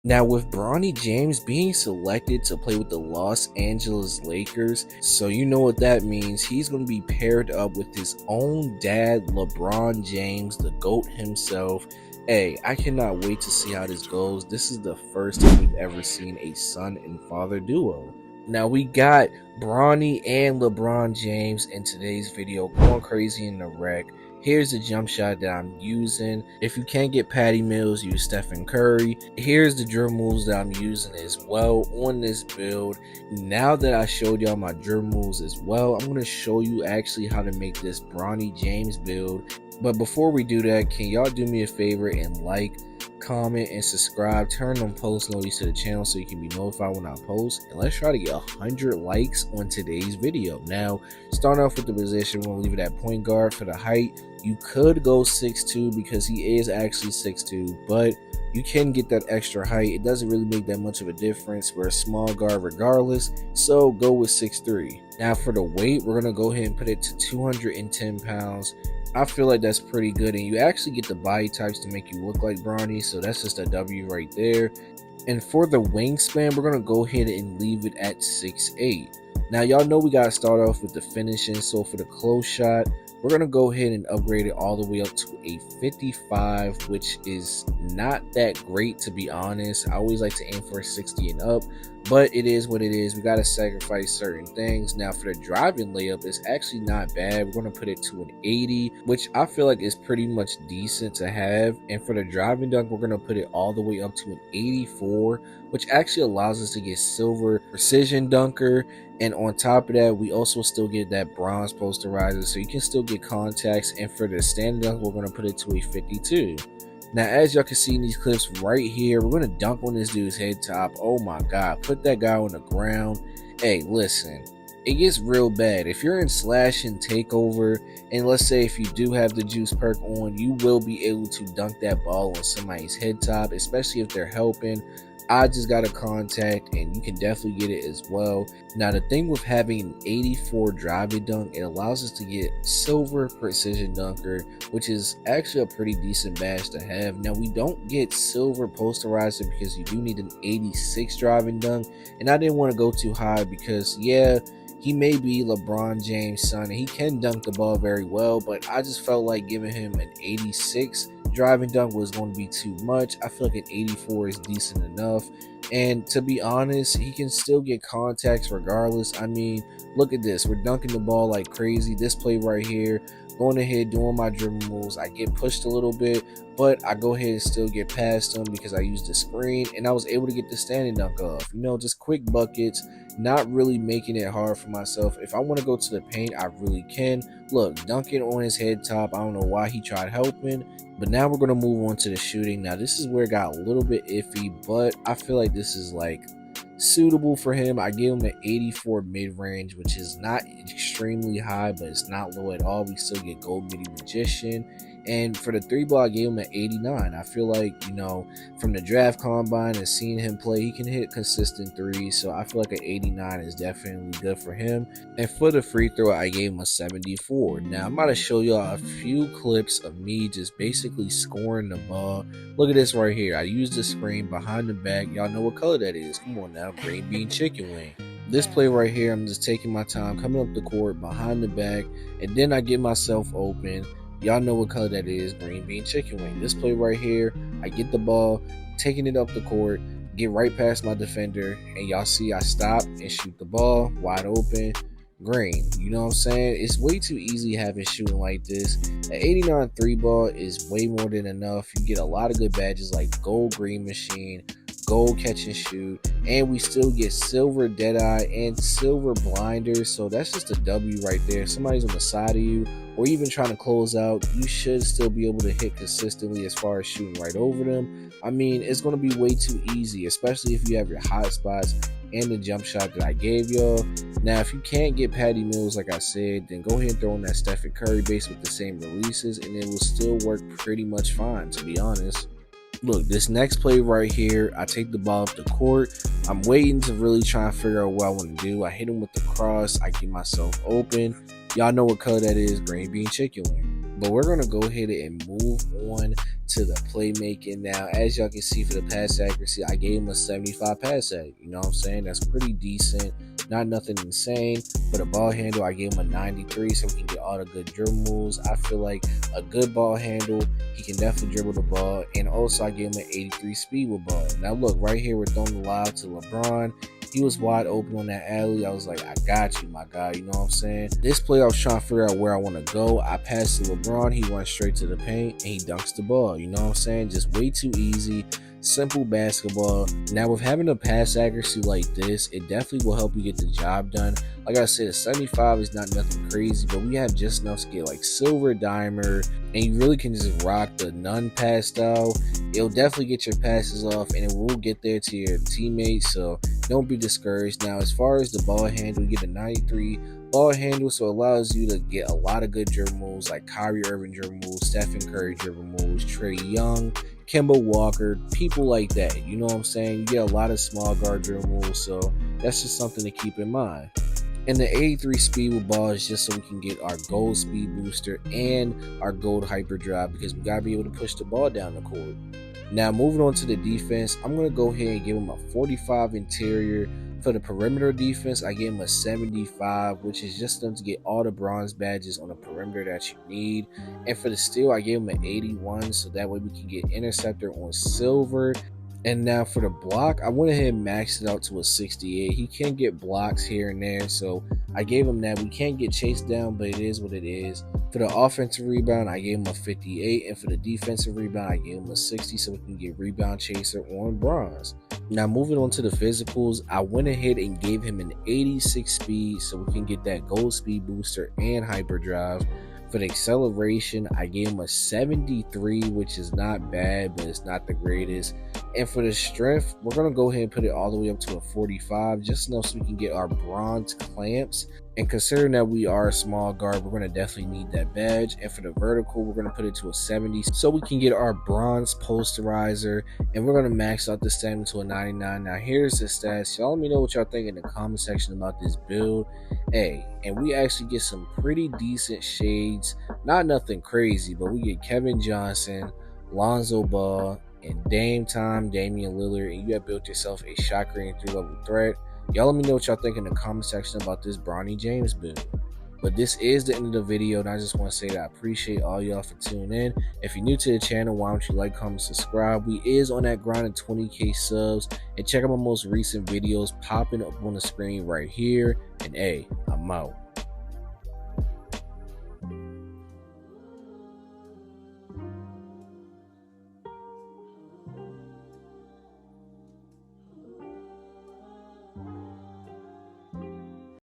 Now, with Bronny James being selected to play with the Los Angeles Lakers, so you know what that means. He's going to be paired up with his own dad, LeBron James, the GOAT himself. Hey, I cannot wait to see how this goes. This is the first time we've ever seen a son and father duo. Now, we got Bronny and LeBron James in today's video going crazy in the rec. Here's the jump shot that I'm using. If you can't get Patty Mills, use Stephen Curry. Here's the dribble moves that I'm using as well on this build. Now that I showed y'all my dribble moves as well, I'm going to show you actually how to make this Bronny James build. But before we do that, can y'all do me a favor and like, comment, and subscribe? Turn on post notifications to the channel so you can be notified when I post. And let's try to get 100 likes on today's video. Now, starting off with the position, we're going to leave it at point guard. For the height, you could go 6'2" because he is actually 6'2", but you can get that extra height. It doesn't really make that much of a difference. We're a small guard regardless, so go with 6'3". Now for the weight, we're going to go ahead and put it to 210 pounds. I feel like that's pretty good, and you actually get the body types to make you look like Bronny, so that's just a W right there. And for the wingspan, we're going to go ahead and leave it at 6'8". Now y'all know we got to start off with the finishing, so for the close shot, we're going to go ahead and upgrade it all the way up to a 55, which is not that great, to be honest. I always like to aim for a 60 and up, but it is what it is. We got to sacrifice certain things. Now for the driving layup, it's actually not bad. We're going to put it to an 80, which I feel like is pretty much decent to have. And for the driving dunk, we're going to put it all the way up to an 84, which actually allows us to get silver precision dunker. And on top of that, we also still get that bronze posterizer, so you can still get contacts. And for the standing dunk, we're going to put it to a 52. Now, as y'all can see in these clips right here, we're going to dunk on this dude's head top. Oh my God, put that guy on the ground. Hey, listen, it gets real bad. If you're in slash and takeover, and let's say if you do have the juice perk on, you will be able to dunk that ball on somebody's head top, especially if they're helping. I just got a contact, and you can definitely get it as well. Now, the thing with having an 84 driving dunk, it allows us to get silver precision dunker, which is actually a pretty decent badge to have. Now, we don't get silver posterizer because you do need an 86 driving dunk, and I didn't want to go too high because, yeah, he may be LeBron James' son, and he can dunk the ball very well, but I just felt like giving him an 86 driving dunk was going to be too much. I feel like an 84 is decent enough, and to be honest, he can still get contacts regardless. I mean, look at this, we're dunking the ball like crazy. This play right here, going ahead doing my dribble moves, I get pushed a little bit, but I go ahead and still get past him because I used the screen, and I was able to get the standing dunk off. You know, just quick buckets, not really making it hard for myself. If I want to go to the paint, I really can. Look, dunking on his head top. I don't know why he tried helping, but now we're going to move on to the shooting. Now, this is where it got a little bit iffy, but I feel like this is like suitable for him. I gave him an 84 mid-range, which is not extremely high, but it's not low at all. We still get gold midi magician. And for the 3-ball, I gave him an 89. I feel like, you know, from the draft combine and seeing him play, he can hit consistent threes. So I feel like an 89 is definitely good for him. And for the free throw, I gave him a 74. Now, I'm about to show y'all a few clips of me just basically scoring the ball. Look at this right here. I used the screen behind the back. Y'all know what color that is. Come on now, green bean chicken wing. This play right here, I'm just taking my time, coming up the court behind the back, and then I get myself open. Y'all know what color that is, green bean chicken wing. This play right here, I get the ball, taking it up the court, get right past my defender, and y'all see I stop and shoot the ball wide open, green. You know what I'm saying? It's way too easy having shooting like this. An 89 3-ball is way more than enough. You get a lot of good badges like gold green machine, gold catch and shoot, and we still get silver deadeye and silver blinders. So that's just a W right there. Somebody's on the side of you or even trying to close out, you should still be able to hit consistently as far as shooting right over them. I mean, it's going to be way too easy, especially if you have your hot spots and the jump shot that I gave y'all. Now, if you can't get Patty Mills, like I said, then go ahead and throw in that Stephen Curry base with the same releases, and it will still work pretty much fine, to be honest. Look, this next play right here, I take the ball up the court. I'm waiting to really try and figure out what I want to do. I hit him with the cross. I get myself open. Y'all know what color that is, green bean chicken wing. But we're going to go ahead and move on to the playmaking. Now, as y'all can see, for the pass accuracy, I gave him a 75 pass at. You know what I'm saying? That's pretty decent. Not nothing insane. For the ball handle, I gave him a 93 so we can get all the good dribble moves. I feel like a good ball handle, he can definitely dribble the ball. And also, I gave him an 83 speed with ball. Now, look, right here, we're throwing the lob to Lebron. He was wide open on that alley. I was like, I got you, my guy. You know what I'm saying? This play, I was trying to figure out where I want to go. I passed to LeBron. He runs straight to the paint, and he dunks the ball. You know what I'm saying? Just way too easy. Simple basketball. Now, with having a pass accuracy like this, it definitely will help you get the job done. Like I said, a 75 is not nothing crazy, but we have just enough to get like silver, dimer, and you really can just rock the none pass style. It'll definitely get your passes off, and it will get there to your teammates, so don't be discouraged. Now, as far as the ball handle, you get a 93 ball handle, so it allows you to get a lot of good dribble moves like Kyrie Irving dribble moves, Stephen Curry dribble moves, Trae Young, Kemba Walker, people like that. You know what I'm saying? You get a lot of small guard dribble moves, so that's just something to keep in mind. And the 83 speed with ball is just so we can get our gold speed booster and our gold hyper drive, because we gotta be able to push the ball down the court. Now, moving on to the defense, I'm going to go ahead and give him a 45 interior. For the perimeter defense, I gave him a 75, which is just enough to get all the bronze badges on the perimeter that you need. And for the steal, I gave him an 81, so that way we can get interceptor on silver. And now for the block, I went ahead and maxed it out to a 68. He can get blocks here and there, so I gave him that. We can't get chased down, but it is what it is. For the offensive rebound, I gave him a 58, and for the defensive rebound, I gave him a 60, so we can get rebound chaser on bronze. Now, moving on to the physicals, I went ahead and gave him an 86 speed, so we can get that gold speed booster and hyperdrive. For the acceleration, I gave him a 73, which is not bad, but it's not the greatest. And for the strength, we're going to go ahead and put it all the way up to a 45, just enough so we can get our bronze clamps. And considering that we are a small guard, we're going to definitely need that badge. And for the vertical, we're going to put it to a 70, so we can get our bronze posterizer. And we're going to max out the stamina to a 99. Now, here's the stats. Y'all let me know what y'all think in the comment section about this build. Hey, and we actually get some pretty decent shades. Not nothing crazy, but we get Kevin Johnson, Lonzo Ball, and Dame Time, Damian Lillard, and you have built yourself a shot creating 3-level threat. Y'all let me know what y'all think in the comment section about this Bronny James build. But this is the end of the video, and I just want to say that I appreciate all y'all for tuning in. If you're new to the channel, why don't you like, comment, subscribe? We is on that grind of 20k subs, and check out my most recent videos popping up on the screen right here. And hey, I'm out.